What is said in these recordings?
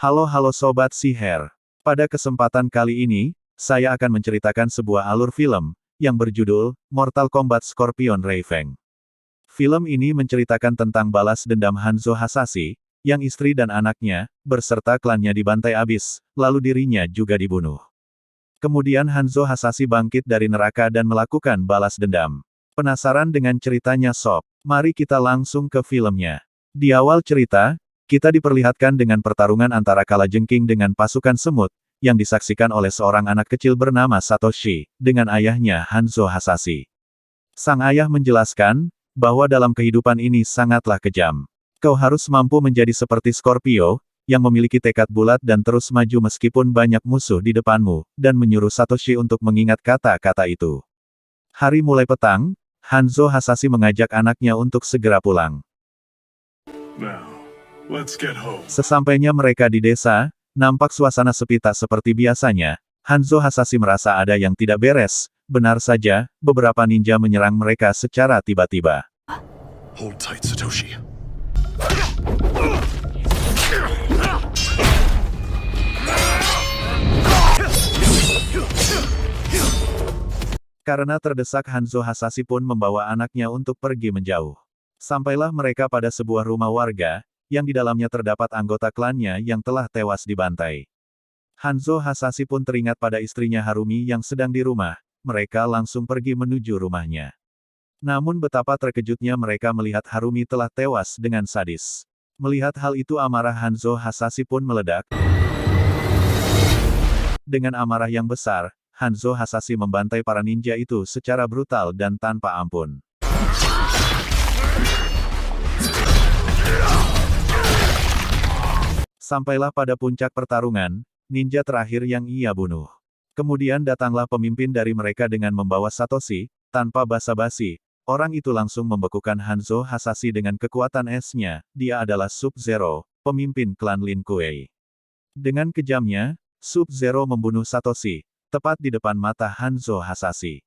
Halo Sobat Sihir. Pada kesempatan kali ini, saya akan menceritakan sebuah alur film, yang berjudul, Mortal Kombat Scorpion Revenge. Film ini menceritakan tentang balas dendam Hanzo Hasashi, yang istri dan anaknya, beserta klannya dibantai abis, lalu dirinya juga dibunuh. Kemudian Hanzo Hasashi bangkit dari neraka dan melakukan balas dendam. Penasaran dengan ceritanya sob? Mari kita langsung ke filmnya. Di awal cerita, kita diperlihatkan dengan pertarungan antara Kalajengking dengan pasukan semut, yang disaksikan oleh seorang anak kecil bernama Satoshi, dengan ayahnya Hanzo Hasashi. Sang ayah menjelaskan, bahwa dalam kehidupan ini sangatlah kejam. Kau harus mampu menjadi seperti Scorpio, yang memiliki tekad bulat dan terus maju meskipun banyak musuh di depanmu, dan menyuruh Satoshi untuk mengingat kata-kata itu. Hari mulai petang, Hanzo Hasashi mengajak anaknya untuk segera pulang. Let's get home. Sesampainya mereka di desa, nampak suasana sepi tak seperti biasanya. Hanzo Hasashi merasa ada yang tidak beres. Benar saja, beberapa ninja menyerang mereka secara tiba-tiba. Hold tight, Satoshi. Karena terdesak, Hanzo Hasashi pun membawa anaknya untuk pergi menjauh. Sampailah mereka pada sebuah rumah warga, yang di dalamnya terdapat anggota klannya yang telah tewas dibantai. Hanzo Hasashi pun teringat pada istrinya Harumi yang sedang di rumah, mereka langsung pergi menuju rumahnya. Namun betapa terkejutnya mereka melihat Harumi telah tewas dengan sadis. Melihat hal itu amarah Hanzo Hasashi pun meledak. Dengan amarah yang besar, Hanzo Hasashi membantai para ninja itu secara brutal dan tanpa ampun. Sampailah pada puncak pertarungan, ninja terakhir yang ia bunuh. Kemudian datanglah pemimpin dari mereka dengan membawa Satoshi, tanpa basa-basi, orang itu langsung membekukan Hanzo Hasashi dengan kekuatan esnya, dia adalah Sub-Zero, pemimpin klan Lin Kuei. Dengan kejamnya, Sub-Zero membunuh Satoshi, tepat di depan mata Hanzo Hasashi.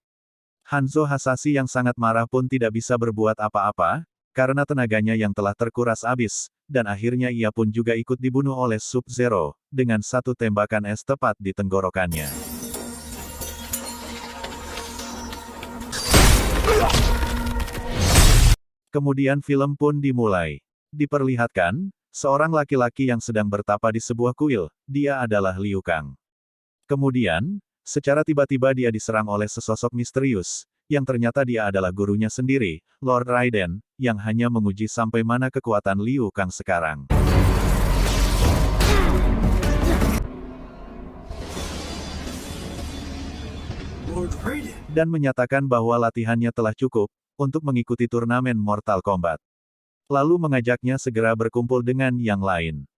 Hanzo Hasashi yang sangat marah pun tidak bisa berbuat apa-apa, karena tenaganya yang telah terkuras habis, dan akhirnya ia pun juga ikut dibunuh oleh Sub-Zero, dengan satu tembakan es tepat di tenggorokannya. Kemudian film pun dimulai. Diperlihatkan, seorang laki-laki yang sedang bertapa di sebuah kuil, dia adalah Liu Kang. Kemudian, secara tiba-tiba dia diserang oleh sesosok misterius, yang ternyata dia adalah gurunya sendiri, Lord Raiden, yang hanya menguji sampai mana kekuatan Liu Kang sekarang. Lord Raiden. Dan menyatakan bahwa latihannya telah cukup, untuk mengikuti turnamen Mortal Kombat. Lalu mengajaknya segera berkumpul dengan yang lain.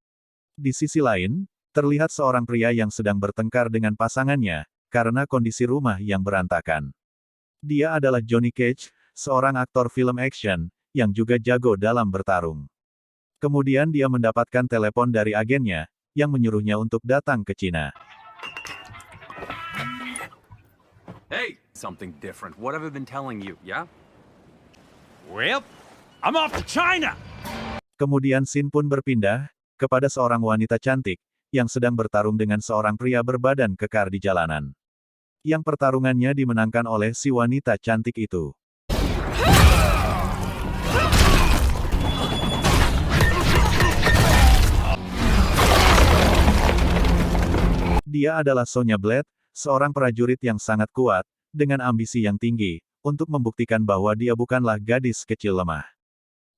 Di sisi lain, terlihat seorang pria yang sedang bertengkar dengan pasangannya, karena kondisi rumah yang berantakan. Dia adalah Johnny Cage, seorang aktor film action, yang juga jago dalam bertarung. Kemudian dia mendapatkan telepon dari agennya, yang menyuruhnya untuk datang ke Cina. Hey, something different. What have I been telling you, yeah? Well, I'm off to China! Kemudian scene pun berpindah, kepada seorang wanita cantik, yang sedang bertarung dengan seorang pria berbadan kekar di jalanan. Yang pertarungannya dimenangkan oleh si wanita cantik itu. Dia adalah Sonya Blade, seorang prajurit yang sangat kuat, dengan ambisi yang tinggi, untuk membuktikan bahwa dia bukanlah gadis kecil lemah.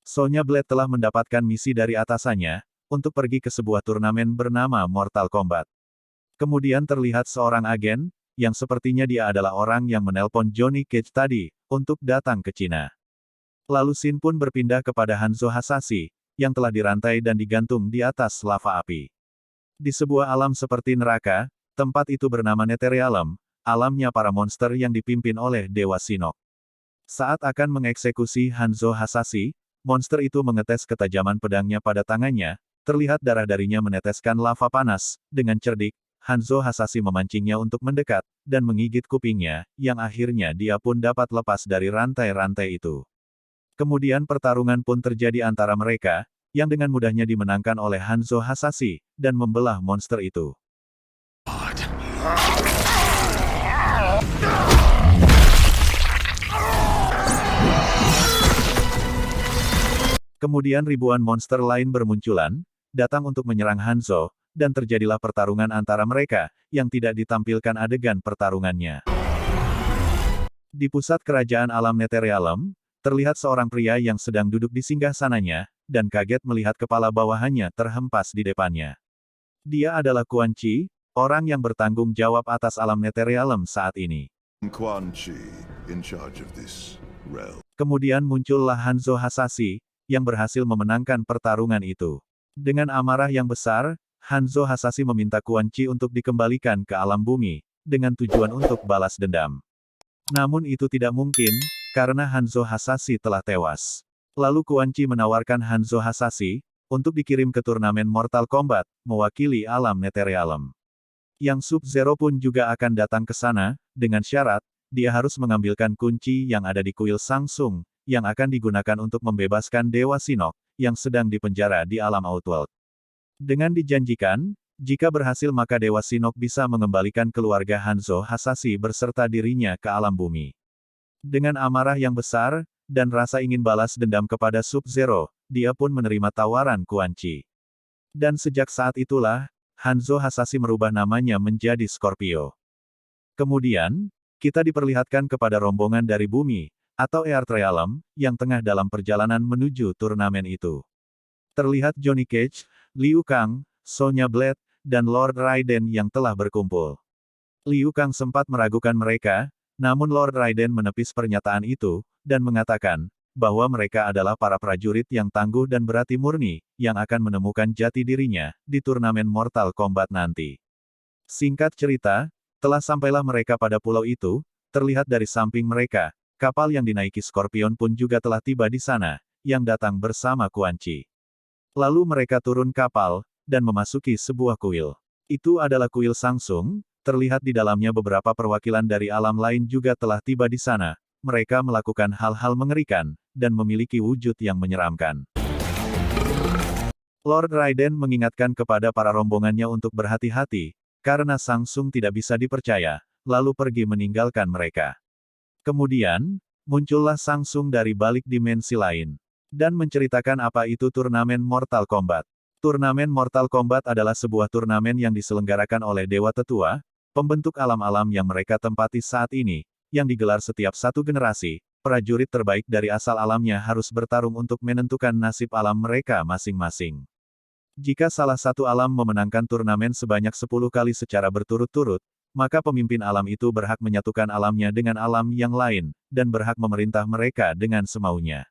Sonya Blade telah mendapatkan misi dari atasannya, untuk pergi ke sebuah turnamen bernama Mortal Kombat. Kemudian terlihat seorang agen, yang sepertinya dia adalah orang yang menelpon Johnny Cage tadi, untuk datang ke Cina. Lalu scene pun berpindah kepada Hanzo Hasashi, yang telah dirantai dan digantung di atas lava api. Di sebuah alam seperti neraka, tempat itu bernama Netherrealm, alamnya para monster yang dipimpin oleh Dewa Shinnok. Saat akan mengeksekusi Hanzo Hasashi, monster itu mengetes ketajaman pedangnya pada tangannya, terlihat darah darinya meneteskan lava panas, dengan cerdik, Hanzo Hasashi memancingnya untuk mendekat, dan menggigit kupingnya, yang akhirnya dia pun dapat lepas dari rantai-rantai itu. Kemudian pertarungan pun terjadi antara mereka, yang dengan mudahnya dimenangkan oleh Hanzo Hasashi, dan membelah monster itu. Kemudian ribuan monster lain bermunculan, datang untuk menyerang Hanzo, dan terjadilah pertarungan antara mereka, yang tidak ditampilkan adegan pertarungannya. Di pusat kerajaan alam Netherrealm, terlihat seorang pria yang sedang duduk di singgasananya, dan kaget melihat kepala bawahannya terhempas di depannya. Dia adalah Quan Chi, orang yang bertanggung jawab atas alam Netherrealm saat ini. Quan Chi, in charge of this realm. Kemudian muncullah Hanzo Hasashi, yang berhasil memenangkan pertarungan itu. Dengan amarah yang besar, Hanzo Hasashi meminta Quan Chi untuk dikembalikan ke alam bumi, dengan tujuan untuk balas dendam. Namun itu tidak mungkin, karena Hanzo Hasashi telah tewas. Lalu Quan Chi menawarkan Hanzo Hasashi, untuk dikirim ke turnamen Mortal Kombat, mewakili alam Netherrealm. Yang Sub-Zero pun juga akan datang ke sana, dengan syarat, dia harus mengambilkan kunci yang ada di kuil Samsung, yang akan digunakan untuk membebaskan Dewa Shinnok, yang sedang dipenjara di alam Outworld. Dengan dijanjikan, jika berhasil maka Dewa Shinnok bisa mengembalikan keluarga Hanzo Hasashi berserta dirinya ke alam bumi. Dengan amarah yang besar, dan rasa ingin balas dendam kepada Sub-Zero, dia pun menerima tawaran Quan Chi. Dan sejak saat itulah, Hanzo Hasashi merubah namanya menjadi Scorpio. Kemudian, kita diperlihatkan kepada rombongan dari bumi, atau Earthrealm, yang tengah dalam perjalanan menuju turnamen itu. Terlihat Johnny Cage, Liu Kang, Sonya Blade, dan Lord Raiden yang telah berkumpul. Liu Kang sempat meragukan mereka, namun Lord Raiden menepis pernyataan itu, dan mengatakan, bahwa mereka adalah para prajurit yang tangguh dan berhati murni, yang akan menemukan jati dirinya, di turnamen Mortal Kombat nanti. Singkat cerita, telah sampailah mereka pada pulau itu, terlihat dari samping mereka, kapal yang dinaiki Scorpion pun juga telah tiba di sana, yang datang bersama Quan Chi. Lalu mereka turun kapal, dan memasuki sebuah kuil. Itu adalah kuil Samsung, terlihat di dalamnya beberapa perwakilan dari alam lain juga telah tiba di sana. Mereka melakukan hal-hal mengerikan, dan memiliki wujud yang menyeramkan. Lord Raiden mengingatkan kepada para rombongannya untuk berhati-hati, karena Samsung tidak bisa dipercaya, lalu pergi meninggalkan mereka. Kemudian, muncullah Samsung dari balik dimensi lain, dan menceritakan apa itu turnamen Mortal Kombat. Turnamen Mortal Kombat adalah sebuah turnamen yang diselenggarakan oleh Dewa Tetua, pembentuk alam-alam yang mereka tempati saat ini, yang digelar setiap satu generasi. Prajurit terbaik dari asal alamnya harus bertarung untuk menentukan nasib alam mereka masing-masing. Jika salah satu alam memenangkan turnamen sebanyak 10 kali secara berturut-turut, maka pemimpin alam itu berhak menyatukan alamnya dengan alam yang lain, dan berhak memerintah mereka dengan semaunya.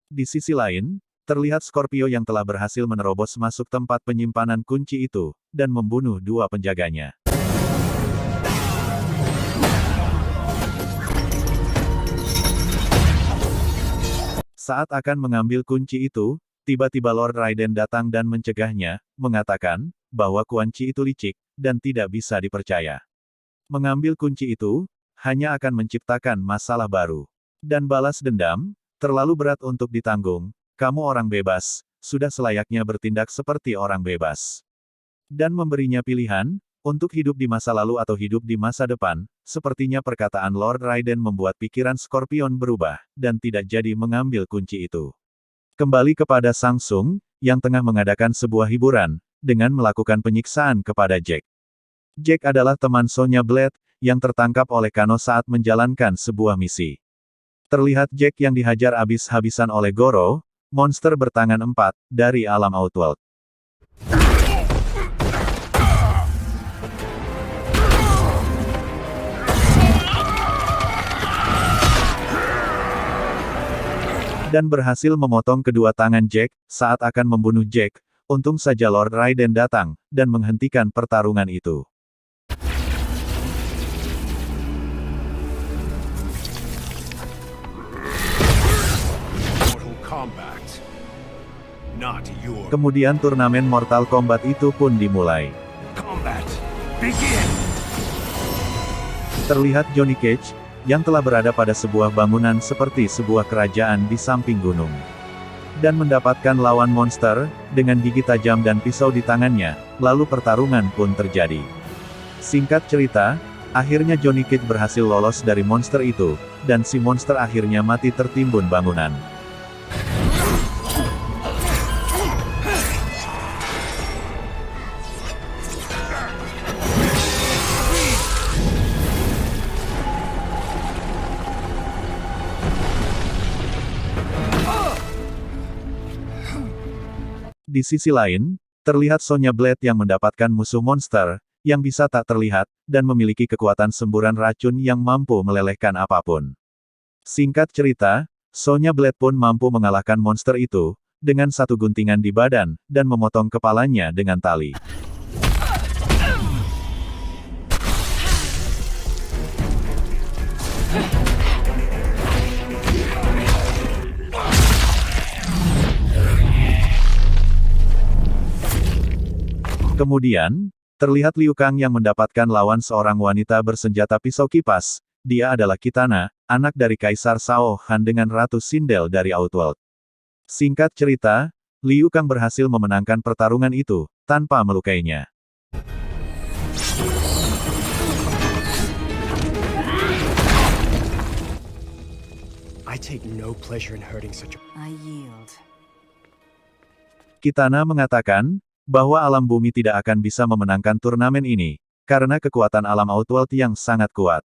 Di sisi lain, terlihat Scorpio yang telah berhasil menerobos masuk tempat penyimpanan kunci itu, dan membunuh 2 penjaganya. Saat akan mengambil kunci itu, tiba-tiba Lord Raiden datang dan mencegahnya, mengatakan, bahwa Quan Chi itu licik, dan tidak bisa dipercaya. Mengambil kunci itu, hanya akan menciptakan masalah baru. Dan balas dendam, terlalu berat untuk ditanggung. Kamu orang bebas, sudah selayaknya bertindak seperti orang bebas. Dan memberinya pilihan, untuk hidup di masa lalu atau hidup di masa depan, sepertinya perkataan Lord Raiden membuat pikiran Scorpion berubah, dan tidak jadi mengambil kunci itu. Kembali kepada Samsung, yang tengah mengadakan sebuah hiburan, dengan melakukan penyiksaan kepada Jack. Jack adalah teman Sonya Blade, yang tertangkap oleh Kano saat menjalankan sebuah misi. Terlihat Jack yang dihajar habis-habisan oleh Goro, monster bertangan 4, dari alam Outworld. Dan berhasil memotong kedua tangan Jack, saat akan membunuh Jack. Untung saja Lord Raiden datang, dan menghentikan pertarungan itu. Kemudian turnamen Mortal Kombat itu pun dimulai. Terlihat Johnny Cage, yang telah berada pada sebuah bangunan seperti sebuah kerajaan di samping gunung. dan mendapatkan lawan monster, dengan gigi tajam dan pisau di tangannya, lalu pertarungan pun terjadi. Singkat cerita, akhirnya Johnny Cage berhasil lolos dari monster itu, dan si monster akhirnya mati tertimbun bangunan. Di sisi lain, terlihat Sonya Blade yang mendapatkan musuh monster, yang bisa tak terlihat, dan memiliki kekuatan semburan racun yang mampu melelehkan apapun. Singkat cerita, Sonya Blade pun mampu mengalahkan monster itu, dengan satu guntingan di badan, dan memotong kepalanya dengan tali. Kemudian, terlihat Liu Kang yang mendapatkan lawan seorang wanita bersenjata pisau kipas. Dia adalah Kitana, anak dari Kaisar Shao Han dengan Ratu Sindel dari Outworld. Singkat cerita, Liu Kang berhasil memenangkan pertarungan itu, tanpa melukainya. I take no pleasure in hurting such a... I yield. Kitana mengatakan, bahwa alam bumi tidak akan bisa memenangkan turnamen ini, karena kekuatan alam Outworld yang sangat kuat.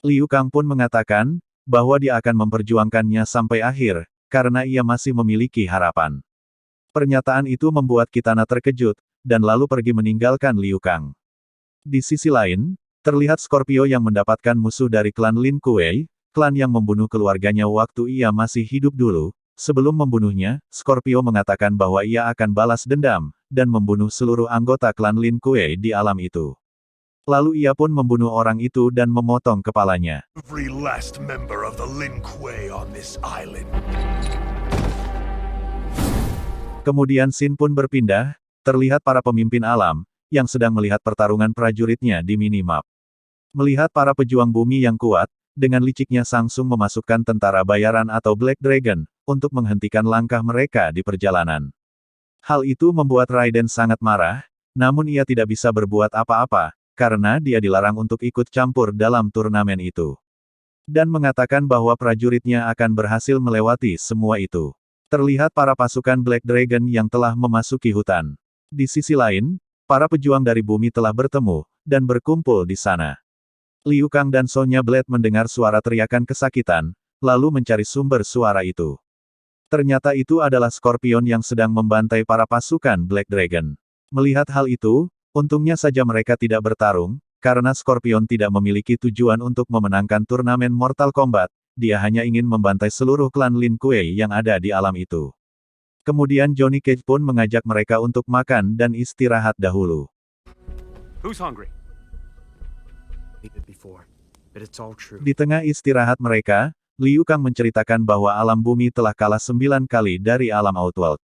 Liu Kang pun mengatakan, bahwa dia akan memperjuangkannya sampai akhir, karena ia masih memiliki harapan. Pernyataan itu membuat Kitana terkejut, dan lalu pergi meninggalkan Liu Kang. Di sisi lain, terlihat Scorpio yang mendapatkan musuh dari klan Lin Kuei, klan yang membunuh keluarganya waktu ia masih hidup dulu. Sebelum membunuhnya, Scorpio mengatakan bahwa ia akan balas dendam, dan membunuh seluruh anggota klan Lin Kuei di alam itu. Lalu ia pun membunuh orang itu dan memotong kepalanya. Every last member of the Lin Kuei on this island. Kemudian scene pun berpindah, terlihat para pemimpin alam, yang sedang melihat pertarungan prajuritnya di minimap. Melihat para pejuang bumi yang kuat, dengan liciknya Shang Tsung memasukkan tentara bayaran atau Black Dragon, untuk menghentikan langkah mereka di perjalanan. Hal itu membuat Raiden sangat marah, namun ia tidak bisa berbuat apa-apa, karena dia dilarang untuk ikut campur dalam turnamen itu. Dan mengatakan bahwa prajuritnya akan berhasil melewati semua itu. Terlihat para pasukan Black Dragon yang telah memasuki hutan. Di sisi lain, para pejuang dari bumi telah bertemu, dan berkumpul di sana. Liu Kang dan Sonya Blade mendengar suara teriakan kesakitan, lalu mencari sumber suara itu. Ternyata itu adalah Scorpion yang sedang membantai para pasukan Black Dragon. Melihat hal itu, untungnya saja mereka tidak bertarung, karena Scorpion tidak memiliki tujuan untuk memenangkan turnamen Mortal Kombat, dia hanya ingin membantai seluruh klan Lin Kuei yang ada di alam itu. Kemudian Johnny Cage pun mengajak mereka untuk makan dan istirahat dahulu. Who's hungry? before, but it's all true. Di tengah istirahat mereka, Liu Kang menceritakan bahwa alam bumi telah kalah 9 kali dari alam Outworld.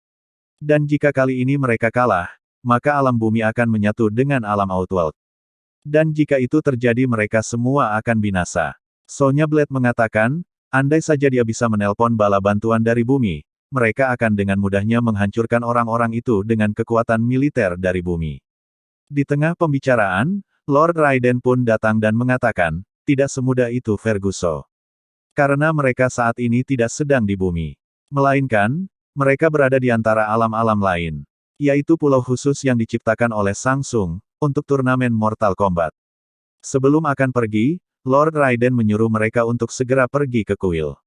Dan jika kali ini mereka kalah, maka alam bumi akan menyatu dengan alam Outworld. Dan jika itu terjadi mereka semua akan binasa. Sonya Blade mengatakan, andai saja dia bisa menelpon bala bantuan dari bumi, mereka akan dengan mudahnya menghancurkan orang-orang itu dengan kekuatan militer dari bumi. Di tengah pembicaraan, Lord Raiden pun datang dan mengatakan, tidak semudah itu Ferguson. Karena mereka saat ini tidak sedang di bumi. Melainkan, mereka berada di antara alam-alam lain. Yaitu pulau khusus yang diciptakan oleh Shang Tsung, untuk turnamen Mortal Kombat. Sebelum akan pergi, Lord Raiden menyuruh mereka untuk segera pergi ke kuil.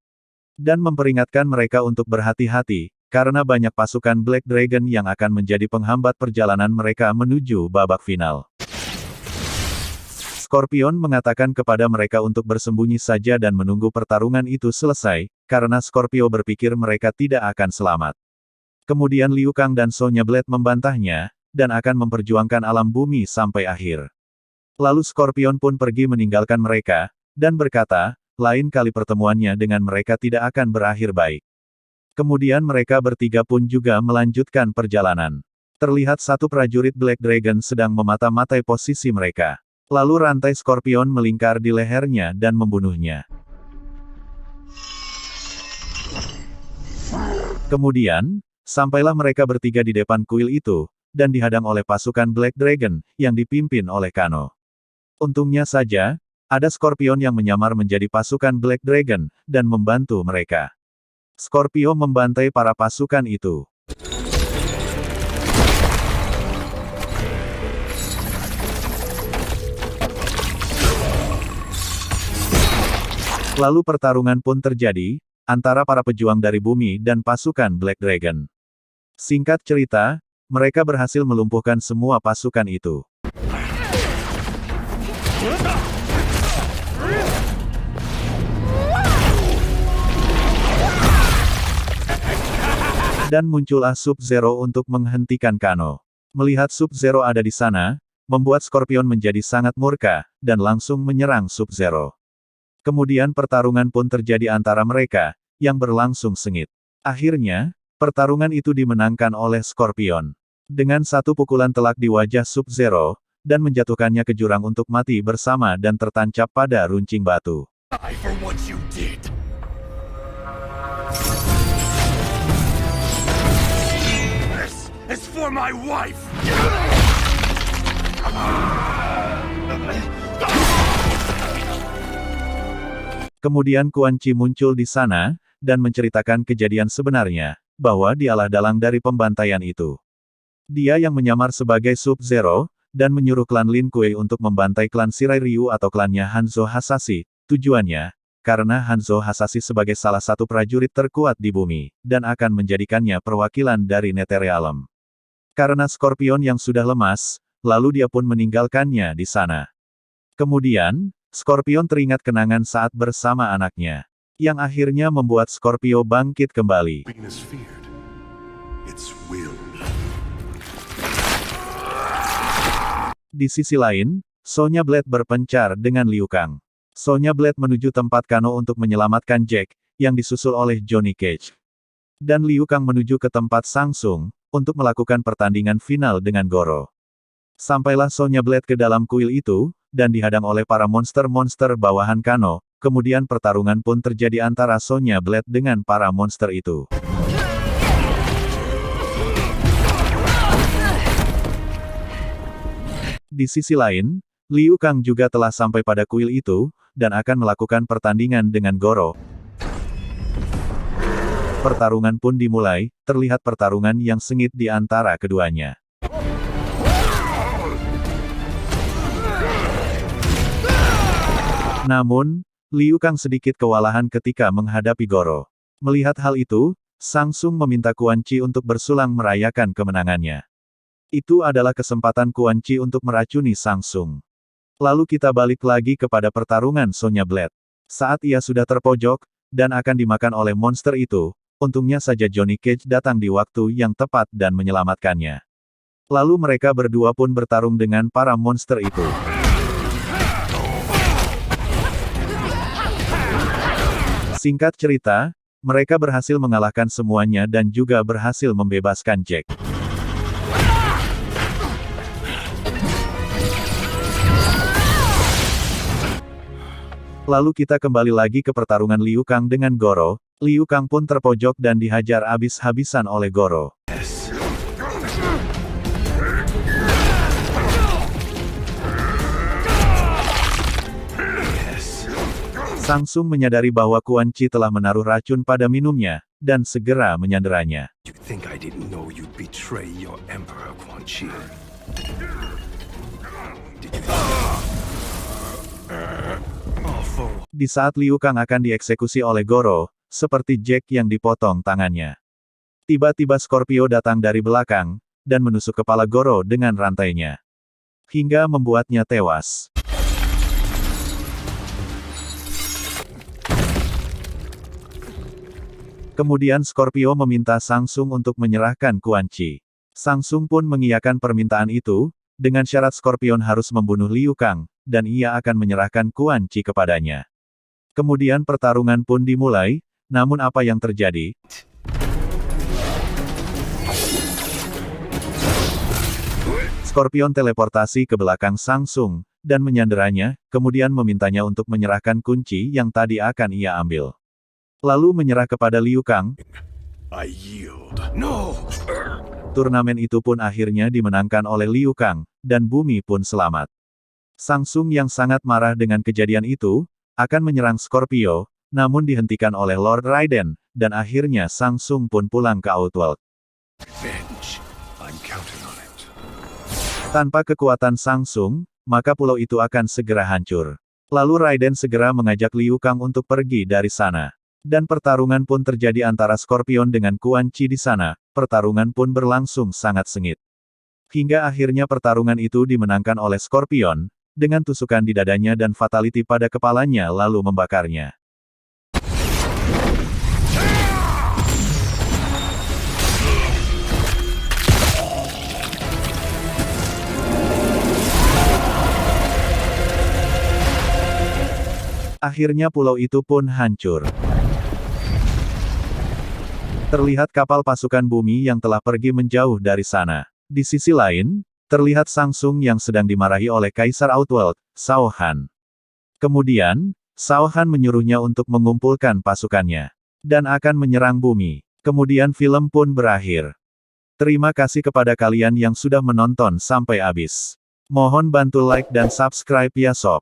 Dan memperingatkan mereka untuk berhati-hati, karena banyak pasukan Black Dragon yang akan menjadi penghambat perjalanan mereka menuju babak final. Scorpion mengatakan kepada mereka untuk bersembunyi saja dan menunggu pertarungan itu selesai, karena Scorpio berpikir mereka tidak akan selamat. Kemudian Liu Kang dan Sonya Blade membantahnya, dan akan memperjuangkan alam bumi sampai akhir. Lalu Scorpion pun pergi meninggalkan mereka, dan berkata, lain kali pertemuannya dengan mereka tidak akan berakhir baik. Kemudian mereka bertiga pun juga melanjutkan perjalanan. Terlihat satu prajurit Black Dragon sedang memata-matai posisi mereka. Lalu rantai Scorpion melingkar di lehernya dan membunuhnya. Kemudian, sampailah mereka bertiga di depan kuil itu, dan dihadang oleh pasukan Black Dragon, yang dipimpin oleh Kano. Untungnya saja, ada Scorpion yang menyamar menjadi pasukan Black Dragon, dan membantu mereka. Scorpio membantai para pasukan itu. Lalu pertarungan pun terjadi, antara para pejuang dari bumi dan pasukan Black Dragon. Singkat cerita, mereka berhasil melumpuhkan semua pasukan itu. Dan muncullah Sub-Zero untuk menghentikan Kano. Melihat Sub-Zero ada di sana, membuat Scorpion menjadi sangat murka, dan langsung menyerang Sub-Zero. Kemudian pertarungan pun terjadi antara mereka, yang berlangsung sengit. Akhirnya, pertarungan itu dimenangkan oleh Scorpion. Dengan satu pukulan telak di wajah Sub-Zero, dan menjatuhkannya ke jurang untuk mati bersama dan tertancap pada runcing batu. Die for what you did. This is for my wife. Kemudian Quan Chi muncul di sana, dan menceritakan kejadian sebenarnya, bahwa dialah dalang dari pembantaian itu. Dia yang menyamar sebagai Sub-Zero, dan menyuruh klan Lin Kuei untuk membantai klan Shirai Ryu atau klannya Hanzo Hasashi. Tujuannya, karena Hanzo Hasashi sebagai salah satu prajurit terkuat di bumi, dan akan menjadikannya perwakilan dari Netherrealm. Karena Scorpion yang sudah lemas, lalu dia pun meninggalkannya di sana. Kemudian, Scorpion teringat kenangan saat bersama anaknya, yang akhirnya membuat Scorpio bangkit kembali. Venus feared. Its will. Di sisi lain, Sonya Blade berpencar dengan Liu Kang. Sonya Blade menuju tempat Kano untuk menyelamatkan Jack, yang disusul oleh Johnny Cage. Dan Liu Kang menuju ke tempat Samsung, untuk melakukan pertandingan final dengan Goro. Sampailah Sonya Blade ke dalam kuil itu, dan dihadang oleh para monster-monster bawahan Kano, kemudian pertarungan pun terjadi antara Sonya Blade dengan para monster itu. Di sisi lain, Liu Kang juga telah sampai pada kuil itu, dan akan melakukan pertandingan dengan Goro. Pertarungan pun dimulai, terlihat pertarungan yang sengit di antara keduanya. Namun, Liu Kang sedikit kewalahan ketika menghadapi Goro. Melihat hal itu, Samsung meminta Quan Chi untuk bersulang merayakan kemenangannya. Itu adalah kesempatan Quan Chi untuk meracuni Samsung. Lalu kita balik lagi kepada pertarungan Sonya Blade. Saat ia sudah terpojok, dan akan dimakan oleh monster itu, untungnya saja Johnny Cage datang di waktu yang tepat dan menyelamatkannya. Lalu mereka berdua pun bertarung dengan para monster itu. Singkat cerita, mereka berhasil mengalahkan semuanya dan juga berhasil membebaskan Jack. Lalu kita kembali lagi ke pertarungan Liu Kang dengan Goro. Liu Kang pun terpojok dan dihajar habis-habisan oleh Goro. Samsung menyadari bahwa Quan Chi telah menaruh racun pada minumnya, dan segera menyanderanya. You think I didn't know you'd betray your emperor, Quan Chi? Did you Di saat Liu Kang akan dieksekusi oleh Goro, seperti Jack yang dipotong tangannya. Tiba-tiba Scorpio datang dari belakang, dan menusuk kepala Goro dengan rantainya. Hingga membuatnya tewas. Kemudian Scorpio meminta Samsung untuk menyerahkan Quan Chi. Samsung pun mengiyakan permintaan itu, dengan syarat Scorpion harus membunuh Liu Kang, dan ia akan menyerahkan Quan Chi kepadanya. Kemudian pertarungan pun dimulai, namun apa yang terjadi? Scorpion teleportasi ke belakang Samsung, dan menyanderanya, kemudian memintanya untuk menyerahkan kunci yang tadi akan ia ambil. Lalu menyerah kepada Liu Kang. I yield. No! Turnamen itu pun akhirnya dimenangkan oleh Liu Kang, dan bumi pun selamat. Samsung yang sangat marah dengan kejadian itu, akan menyerang Scorpio, namun dihentikan oleh Lord Raiden, dan akhirnya Samsung pun pulang ke Outworld. Revenge. I'm counting on it. Tanpa kekuatan Samsung, maka pulau itu akan segera hancur. Lalu Raiden segera mengajak Liu Kang untuk pergi dari sana. Dan pertarungan pun terjadi antara Scorpion dengan Quan Chi di sana, pertarungan pun berlangsung sangat sengit. Hingga akhirnya pertarungan itu dimenangkan oleh Scorpion, dengan tusukan di dadanya dan fatality pada kepalanya lalu membakarnya. Akhirnya pulau itu pun hancur. Terlihat kapal pasukan bumi yang telah pergi menjauh dari sana. Di sisi lain, terlihat Samsung yang sedang dimarahi oleh Kaisar Outworld, Shao Han. Kemudian, Shao Han menyuruhnya untuk mengumpulkan pasukannya. Dan akan menyerang bumi. Kemudian film pun berakhir. Terima kasih kepada kalian yang sudah menonton sampai habis. Mohon bantu like dan subscribe ya sob.